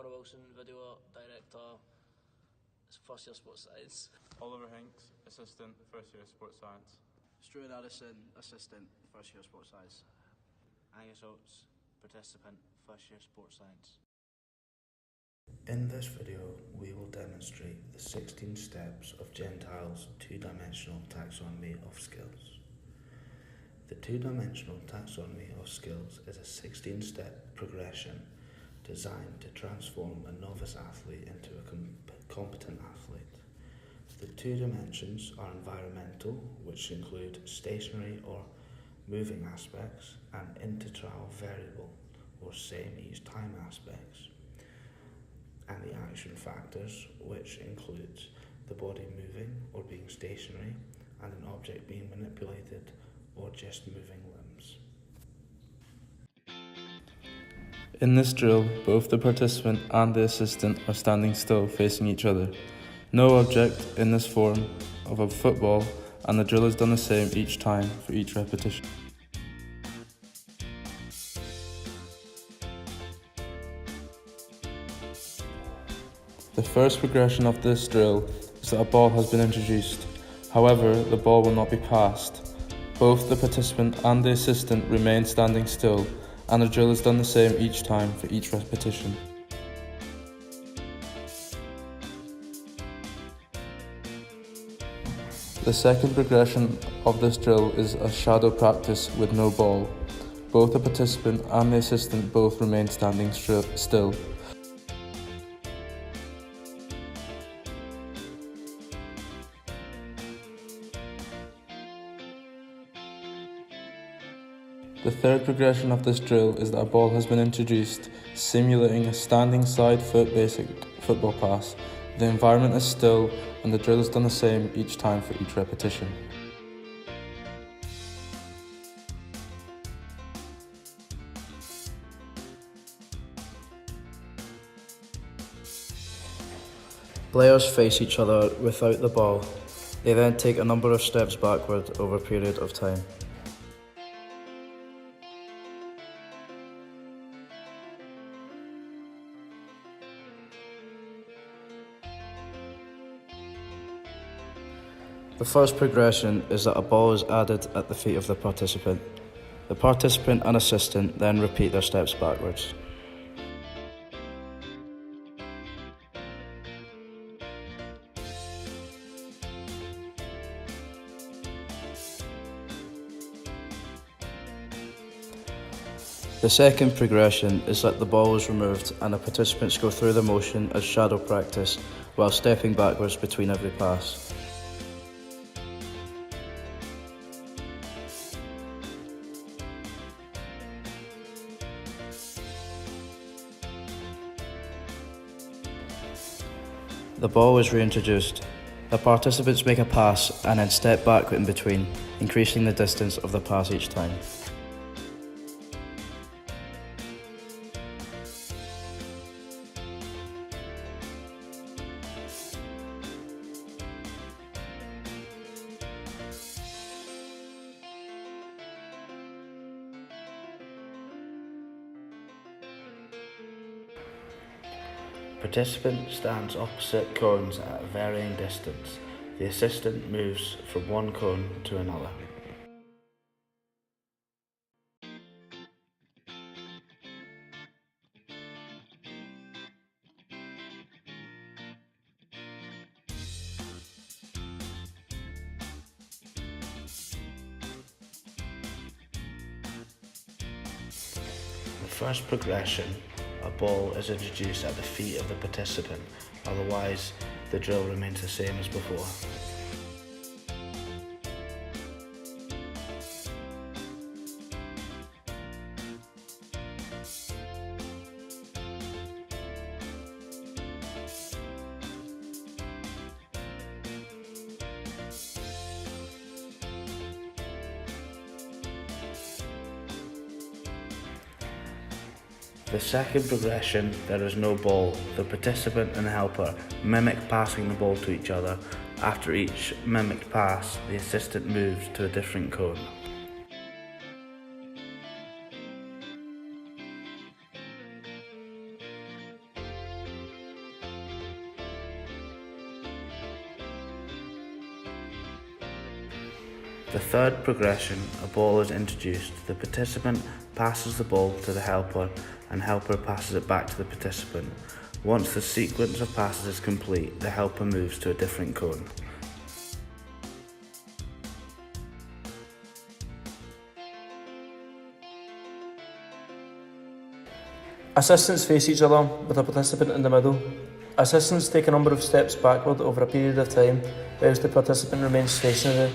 Wilson, video director, first year sports science. Oliver Hinks, assistant, first year sports science. Stuart Addison, assistant, first year sports science. Angus Oates, participant, first year sports science. In this video, we will demonstrate the 16 steps of Gentile's two-dimensional taxonomy of skills. The two-dimensional taxonomy of skills is a 16-step progression designed to transform a novice athlete into a competent athlete. The two dimensions are environmental, which include stationary or moving aspects, and intertrial variable, or same each time aspects, and the action factors, which includes the body moving or being stationary, and an object being manipulated or just moving limbs. In this drill, both the participant and the assistant are standing still facing each other. No object in this form of a football, and the drill is done the same each time for each repetition. The first progression of this drill is that a ball has been introduced. However, the ball will not be passed. Both the participant and the assistant remain standing still, and the drill is done the same each time for each repetition. The second progression of this drill is a shadow practice with no ball. Both the participant and the assistant both remain standing still. The third progression of this drill is that a ball has been introduced, simulating a standing side foot basic football pass. The environment is still, and the drill is done the same each time for each repetition. Players face each other without the ball. They then take a number of steps backward over a period of time. The first progression is that a ball is added at the feet of the participant. The participant and assistant then repeat their steps backwards. The second progression is that the ball is removed and the participants go through the motion as shadow practice while stepping backwards between every pass. The ball is reintroduced. The participants make a pass and then step back in between, increasing the distance of the pass each time. Participant stands opposite cones at a varying distance. The assistant moves from one cone to another. The first progression, a ball is introduced at the feet of the participant, otherwise the drill remains the same as before. The second progression, there is no ball. The participant and helper mimic passing the ball to each other. After each mimicked pass, the assistant moves to a different cone. The third progression, a ball is introduced. The participant passes the ball to the helper and helper passes it back to the participant. Once the sequence of passes is complete, the helper moves to a different cone. Assistants face each other with a participant in the middle. Assistants take a number of steps backward over a period of time, whilst the participant remains stationary.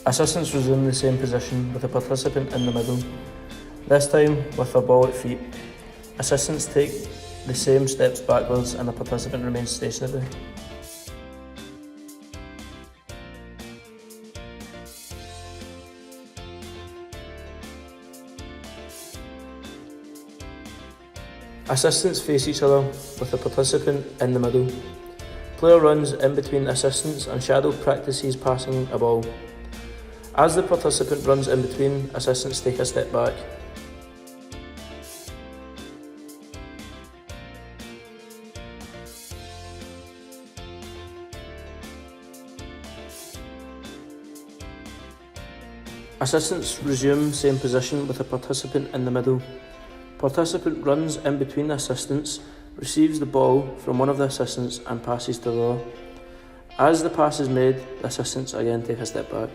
Assistants resume the same position with the participant in the middle, this time with the ball at feet. Assistants take the same steps backwards and the participant remains stationary. Assistants face each other with the participant in the middle. Player runs in between assistants and shadow practices passing a ball. As the participant runs in between, assistants take a step back. Assistants resume same position with the participant in the middle. Participant runs in between assistants, receives the ball from one of the assistants and passes to the other. As the pass is made, the assistants again take a step back.